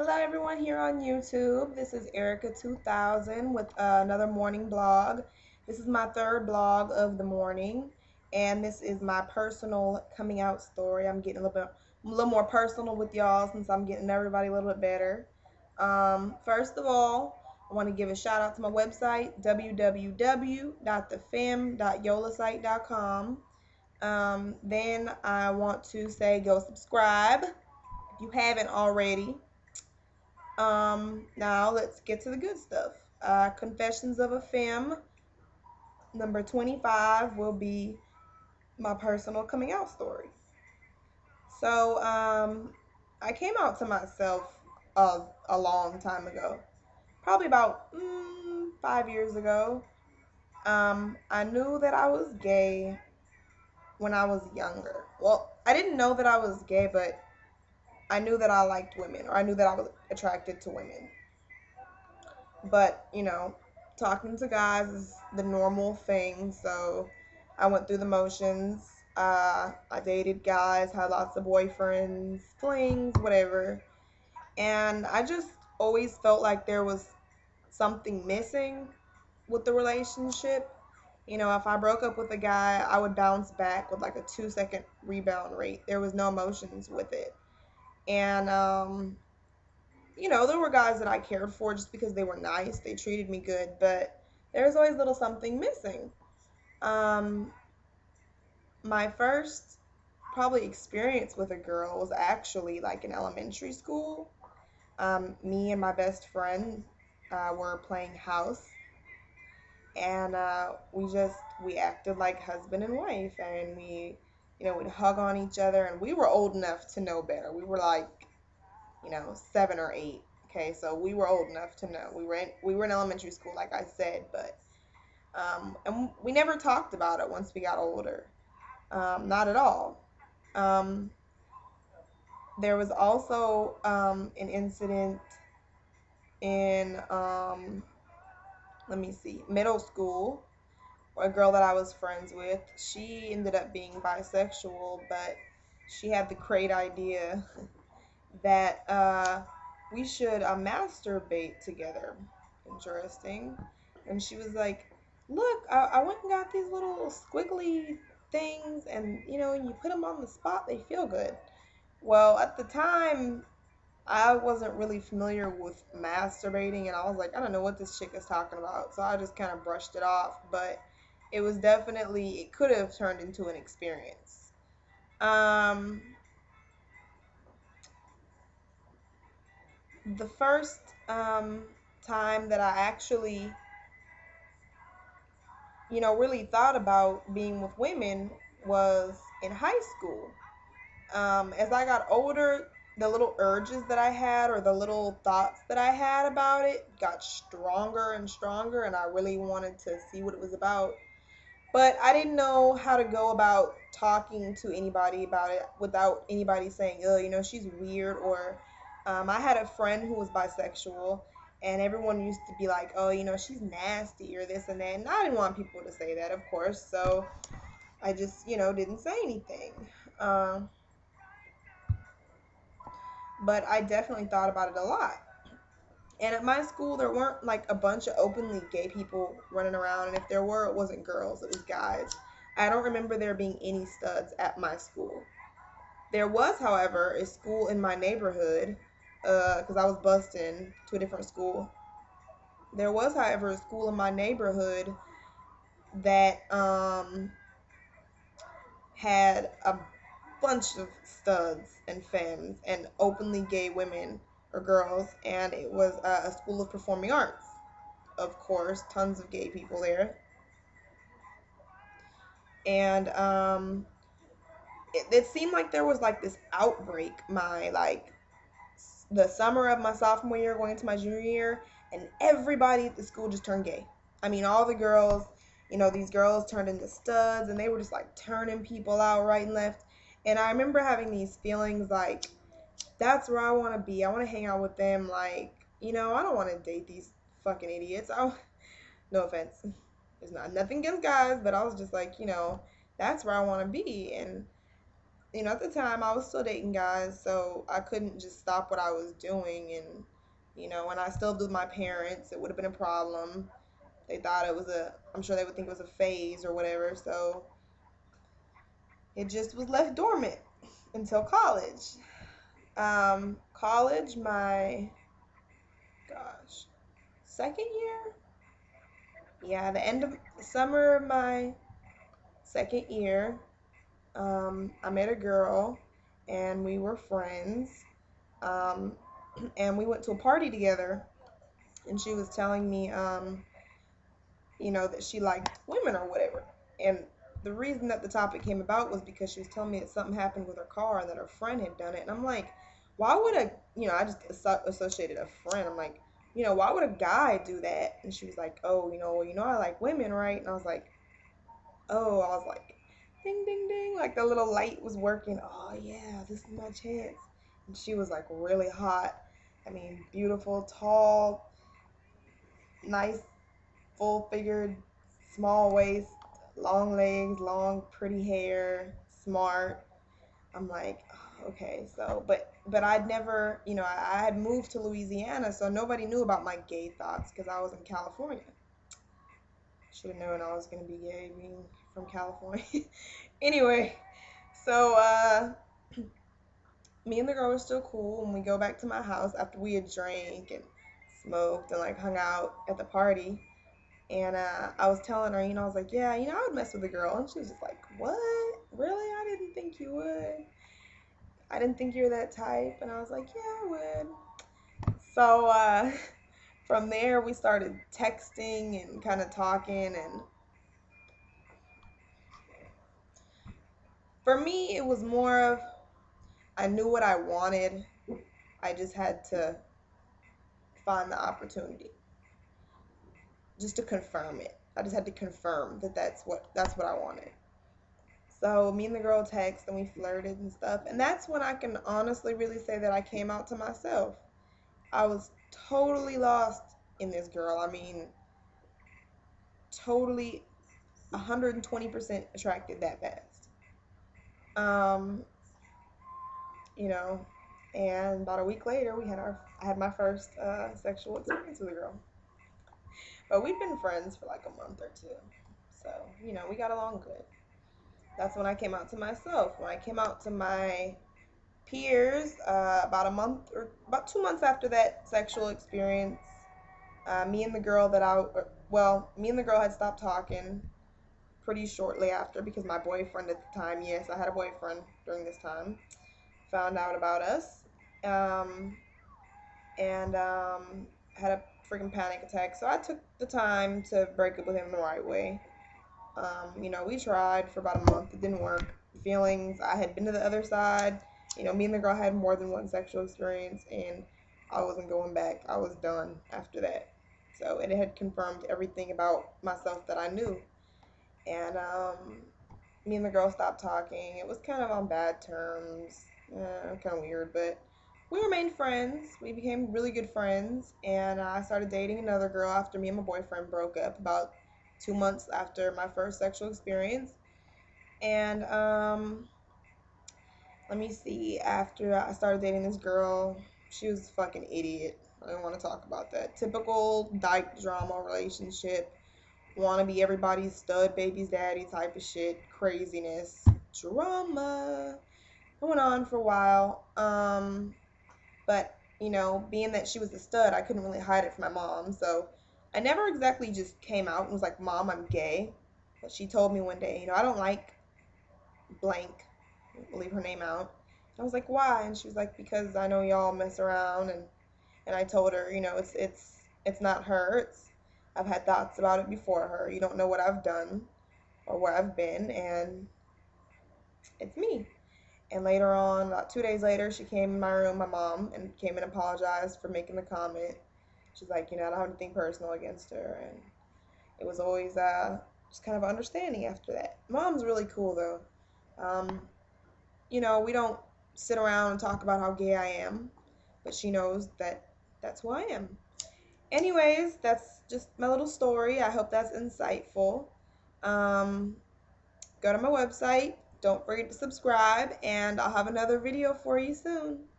Hello, everyone here on YouTube. This is Erica 2000 with another morning blog. This is my third blog of the morning, and this is my personal coming out story. I'm getting a little more personal with y'all since I'm getting everybody a little bit better. First of all, I want to give a shout out to my website www.thefemme.yolasite.com. Then I want to say go subscribe if you haven't already. Now let's get to the good stuff. Confessions of a Femme, number 25, will be my personal coming out story. So, I came out to myself a long time ago, probably about 5 years ago. I knew that I was gay when I was younger. Well, I didn't know that I was gay, but I knew that I liked women, or I knew that I was attracted to women. But, talking to guys is the normal thing. So I went through the motions. I dated guys, had lots of boyfriends, flings, whatever. And I just always felt like there was something missing with the relationship. If I broke up with a guy, I would bounce back with like a 2-second rebound rate. There was no emotions with it. And there were guys that I cared for just because they were nice. They treated me good, but there was always a little something missing. Um, my first probably experience with a girl was actually like in elementary school. Me and my best friend were playing house, and we acted like husband and wife, and we'd hug on each other, and we were old enough to know better. We were like 7 or 8. Okay, so we were old enough to know. We were in elementary school, like I said, but and we never talked about it once we got older. Not at all. Um, there was also an incident in let me see, middle school. A girl that I was friends with, she ended up being bisexual, but she had the great idea that we should masturbate together. Interesting. And she was like, "Look, I went and got these little squiggly things, and you put them on the spot, they feel good." Well, at the time, I wasn't really familiar with masturbating, and I was like, I don't know what this chick is talking about. So I just kind of brushed it off, but it could have turned into an experience. Um, the first time that I actually, really thought about being with women was in high school. As I got older, the little urges that I had, or the little thoughts that I had about it, got stronger and stronger, and I really wanted to see what it was about. But I didn't know how to go about talking to anybody about it without anybody saying, "Oh, she's weird," or I had a friend who was bisexual, and everyone used to be like, "Oh, she's nasty," or this and that. And I didn't want people to say that, of course. So I just, didn't say anything. Um, but I definitely thought about it a lot. And at my school, there weren't like a bunch of openly gay people running around. And if there were, it wasn't girls, it was guys. I don't remember there being any studs at my school. There was, however, a school in my neighborhood, because I was bused in to a different school. There was, however, a school in my neighborhood that had a bunch of studs and femmes and openly gay women or girls, and it was a school of performing arts. Of course, tons of gay people there, and it seemed like there was like this outbreak the summer of my sophomore year going into my junior year, and everybody at the school just turned gay. I mean, all the girls, these girls turned into studs, and they were just like turning people out right and left. And I remember having these feelings like, that's where I want to be. I want to hang out with them. Like, I don't want to date these fucking idiots. No offense. There's not nothing against guys, but I was just like, that's where I want to be. And at the time I was still dating guys, so I couldn't just stop what I was doing. And, when I still lived with my parents, it would have been a problem. They thought it was I'm sure they would think it was a phase or whatever. So it just was left dormant until college. College, my gosh, second year? Yeah, the end of the summer of my second year, I met a girl and we were friends. Um, and we went to a party together, and she was telling me, that she liked women or whatever. And the reason that the topic came about was because she was telling me that something happened with her car and that her friend had done it. And I'm like, why would I just associated a friend. I'm like, why would a guy do that? And she was like, oh, well, I like women, right? And I was like, ding, ding, ding. Like the little light was working. Oh, yeah, this is my chance. And she was like really hot. I mean, beautiful, tall, nice, full figured, small waist, long legs, long, pretty hair, smart. I'm like, oh, okay, so, but I'd never, I had moved to Louisiana, so nobody knew about my gay thoughts because I was in California. Should have known I was going to be gay being from California. Anyway, so me and the girl were still cool, and we go back to my house after we had drank and smoked and like hung out at the party. And I was telling her, I was like, yeah, I would mess with a girl. And she was just like, what? Really? I didn't think you would. I didn't think you were that type. And I was like, yeah, I would. So from there, we started texting and kind of talking. And for me, it was more of I knew what I wanted. I just had to find the opportunity just to confirm it. I just had to confirm that that's what I wanted. So me and the girl text and we flirted and stuff. And that's when I can honestly really say that I came out to myself. I was totally lost in this girl. I mean, totally 120% attracted that fast. Um, you know, and about a week later, I had my first sexual experience with a girl. But we'd been friends for like a month or two. So, we got along good. That's when I came out to myself. When I came out to my peers about 2 months after that sexual experience, me and the girl me and the girl had stopped talking pretty shortly after because my boyfriend at the time, yes, I had a boyfriend during this time, found out about us, um, and had a freaking panic attack. So I took the time to break up with him the right way. We tried for about a month. It didn't work. Feelings, I had been to the other side. Me and the girl had more than one sexual experience, and I wasn't going back. I was done after that. So it had confirmed everything about myself that I knew. And me and the girl stopped talking. It was kind of on bad terms. Kind of weird, but we remained friends. We became really good friends, and I started dating another girl after me and my boyfriend broke up about 2 months after my first sexual experience. And let me see. After I started dating this girl, she was a fucking idiot. I don't want to talk about that. Typical dyke drama relationship. Want to be everybody's stud baby's daddy type of shit. Craziness. Drama. Went on for a while. But, being that she was a stud, I couldn't really hide it from my mom. So I never exactly just came out and was like, Mom, I'm gay. But she told me one day, I don't like blank. I'll leave her name out. I was like, why? And she was like, because I know y'all mess around. And I told her, it's not her. I've had thoughts about it before her. You don't know what I've done or where I've been, and it's me. And later on, about 2 days later, she came in my room, my mom, and came and apologized for making the comment. She's like, I don't have anything personal against her. And it was always just kind of understanding after that. Mom's really cool, though. Um, we don't sit around and talk about how gay I am, but she knows that that's who I am. Anyways, that's just my little story. I hope that's insightful. Um, Go to my website, Don't forget to subscribe, and I'll have another video for you soon.